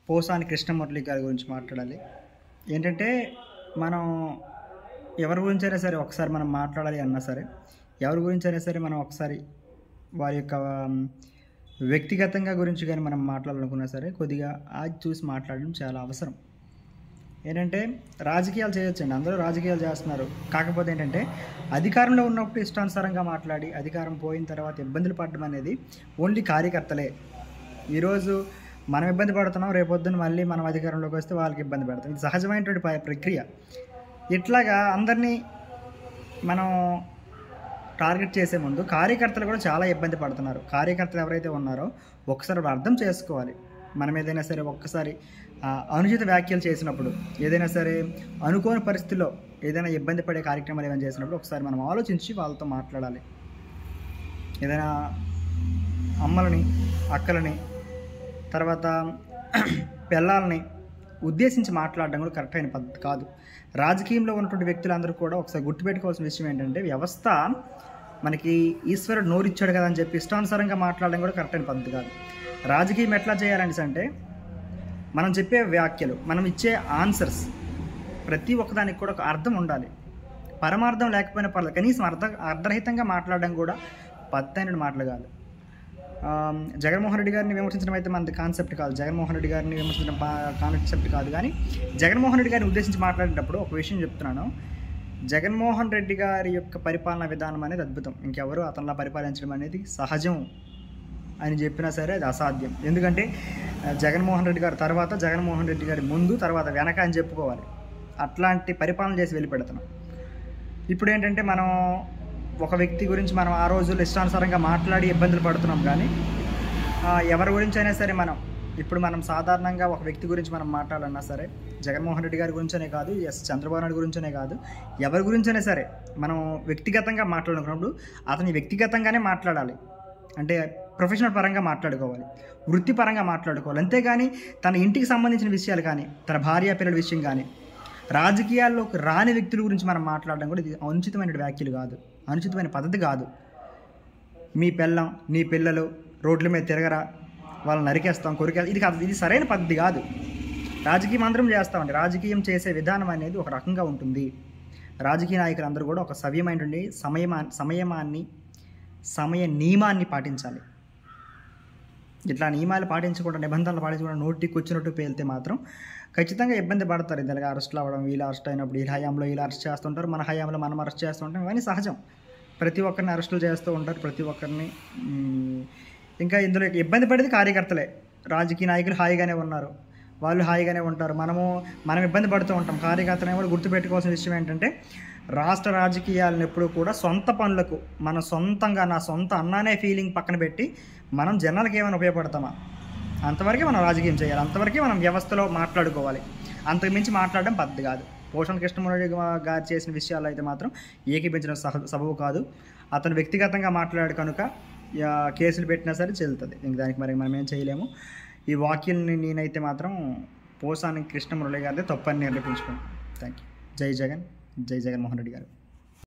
పోసాని కృష్ణమురళి గారి గురించి మాట్లాడాలి. ఏంటంటే మనం ఎవరి గురించైనా సరే ఒకసారి మనం మాట్లాడాలి అన్నా సరే, ఎవరి గురించైనా సరే మనం ఒకసారి వారి యొక్క వ్యక్తిగతంగా గురించి కానీ మనం మాట్లాడాలనుకున్నా సరే కొద్దిగా ఆచి చూసి మాట్లాడడం చాలా అవసరం. ఏంటంటే రాజకీయాలు చేయొచ్చండి, అందరూ రాజకీయాలు చేస్తున్నారు. కాకపోతే ఏంటంటే అధికారంలో ఉన్నప్పుడు ఇష్టానుసారంగా మాట్లాడి అధికారం పోయిన తర్వాత ఇబ్బందులు పడడం అనేది ఓన్లీ కార్యకర్తలే. ఈరోజు మనం ఇబ్బంది పడుతున్నాం, రేపొద్దున మళ్ళీ మనం అధికారంలోకి వస్తే వాళ్ళకి ఇబ్బంది పెడతాం. ఇది సహజమైనటువంటి ప్రక్రియ. ఇట్లాగా అందరినీ మనం టార్గెట్ చేసే ముందు కార్యకర్తలు కూడా చాలా ఇబ్బంది పడుతున్నారు. కార్యకర్తలు ఎవరైతే ఉన్నారో ఒకసారి అర్థం చేసుకోవాలి. మనం ఏదైనా సరే ఒక్కసారి అనుచిత వ్యాఖ్యలు చేసినప్పుడు, ఏదైనా సరే అనుకోని పరిస్థితుల్లో ఏదైనా ఇబ్బంది పడే కార్యక్రమాలు ఏమైనా చేసినప్పుడు ఒకసారి మనం ఆలోచించి వాళ్ళతో మాట్లాడాలి. ఏదైనా అమ్మలని, అక్కలని, తర్వాత పిల్లల్ని ఉద్దేశించి మాట్లాడడం కూడా కరెక్ట్ అయిన పద్ధతి కాదు. రాజకీయంలో ఉన్నటువంటి వ్యక్తులందరూ కూడా ఒకసారి గుర్తుపెట్టుకోవాల్సిన విషయం ఏంటంటే, వ్యవస్థ మనకి ఈశ్వరుడు నోరిచ్చాడు కదా అని చెప్పి ఇష్టానుసారంగా మాట్లాడడం కూడా కరెక్ట్ అయిన పద్ధతి కాదు. రాజకీయం ఎట్లా చేయాలని అంటే, మనం చెప్పే వ్యాఖ్యలు, మనం ఇచ్చే ఆన్సర్స్ ప్రతి ఒక్కదానికి కూడా ఒక అర్థం ఉండాలి. పరమార్థం లేకపోయినా పర్లేదు, కనీసం అర్ధరహితంగా మాట్లాడడం కూడా పద్ధతైన మాటలు కాదు. జగన్మోహన్ రెడ్డి గారిని విమర్శించడం అయితే మనది కాన్సెప్ట్ కాదు. జగన్మోహన్ రెడ్డి గారిని విమర్శించడం కాన్సెప్ట్ కాదు. కానీ జగన్మోహన్ రెడ్డి గారిని ఉద్దేశించి మాట్లాడేటప్పుడు ఒక విషయం చెప్తున్నాను. జగన్మోహన్ రెడ్డి గారి యొక్క పరిపాలనా విధానం అనేది అద్భుతం. ఇంకెవరు అతనిలా పరిపాలించడం అనేది సహజం అని చెప్పినా సరే అది అసాధ్యం. ఎందుకంటే జగన్మోహన్ రెడ్డి గారి తర్వాత, జగన్మోహన్ రెడ్డి గారి ముందు, తర్వాత వెనక అని చెప్పుకోవాలి. అట్లాంటి పరిపాలన చేసి వెళ్ళిపెడుతున్నాం. ఇప్పుడు ఏంటంటే మనం ఒక వ్యక్తి గురించి మనం ఆ రోజుల్లో ఇష్టానుసారంగా మాట్లాడి ఇబ్బందులు పడుతున్నాం. కానీ ఎవరి గురించి అయినా సరే మనం సాధారణంగా ఒక వ్యక్తి గురించి మనం మాట్లాడాలన్నా సరే, జగన్మోహన్ రెడ్డి గారి గురించనే కాదు, చంద్రబాబు నాయుడు గురించనే కాదు, ఎవరి గురించైనా సరే మనం వ్యక్తిగతంగా మాట్లాడుకున్నప్పుడు అతని వ్యక్తిగతంగానే మాట్లాడాలి. అంటే ప్రొఫెషనల్ పరంగా మాట్లాడుకోవాలి, వృత్తిపరంగా మాట్లాడుకోవాలి. అంతేగాని తన ఇంటికి సంబంధించిన విషయాలు కానీ, తన భార్య పిల్లల విషయం కానీ, రాజకీయాల్లోకి రాని వ్యక్తుల గురించి మనం మాట్లాడడం కూడా ఇది అనుచితమైన వ్యాఖ్యలు కాదు, అనుచితమైన పద్ధతి కాదు. మీ పెళ్ళం, నీ పిల్లలు రోడ్ల మీద తిరగరా, వాళ్ళని నరికేస్తాం, కొరికేస్తాం, ఇది సరైన పద్ధతి కాదు. రాజకీయం అందరం చేస్తామండి. రాజకీయం చేసే విధానం అనేది ఒక రకంగా ఉంటుంది. రాజకీయ నాయకులందరూ కూడా ఒక సవ్యమైనటువంటి సమయ నియమాన్ని పాటించాలి. ఇట్లా నియమాలు పాటించకుండా, నిబంధనలు పాటించకుండా నోటికి వచ్చినట్టు పేలితే మాత్రం ఖచ్చితంగా ఇబ్బంది పడతారు. ఇందులో అరెస్టులు అవ్వడం, వీళ్ళు అరెస్ట్ అయినప్పుడు ఈ హయాంలో వీళ్ళు అరెస్ట్ చేస్తుంటారు, మన హయాంలో మనం అరెస్ట్ చేస్తూ ఉంటాం. ఇవన్నీ సహజం. ప్రతి ఒక్కరిని అరెస్టులు చేస్తూ ఉంటారు, ప్రతి ఒక్కరిని. ఇంకా ఇందులో ఇబ్బంది పడేది కార్యకర్తలే. రాజకీయ నాయకులు హాయిగానే ఉన్నారు, వాళ్ళు హాయిగానే ఉంటారు, మనం ఇబ్బంది పడుతూ ఉంటాం. కార్యకర్తలను కూడా గుర్తుపెట్టుకోవాల్సిన విషయం ఏంటంటే, రాష్ట్ర రాజకీయాలను ఎప్పుడూ కూడా సొంత పనులకు, మన సొంతంగా నా సొంత అన్నానే ఫీలింగ్ పక్కన పెట్టి మనం జనాలకు ఏమైనా ఉపయోగపడతామా అంతవరకే మనం రాజకీయం చేయాలి, అంతవరకే మనం వ్యవస్థలో మాట్లాడుకోవాలి. అంతకుమించి మాట్లాడడం పద్ధతి కాదు. పోసాని కృష్ణమురళి గారు చేసిన విషయాల్లో అయితే మాత్రం ఏకీపించడం సబబు కాదు. అతను వ్యక్తిగతంగా మాట్లాడు కనుక కేసులు పెట్టినా సరే చెల్లుతుంది. ఇంక దానికి మనం ఏం చేయలేము. ఈ వాక్యాన్ని నేనైతే మాత్రం పోసాని కృష్ణమురళి గారిదే తప్పని నిరూపించుకున్నాను. Thank you. జై జగన్, జై జగన్మోహన్ రెడ్డి గారు.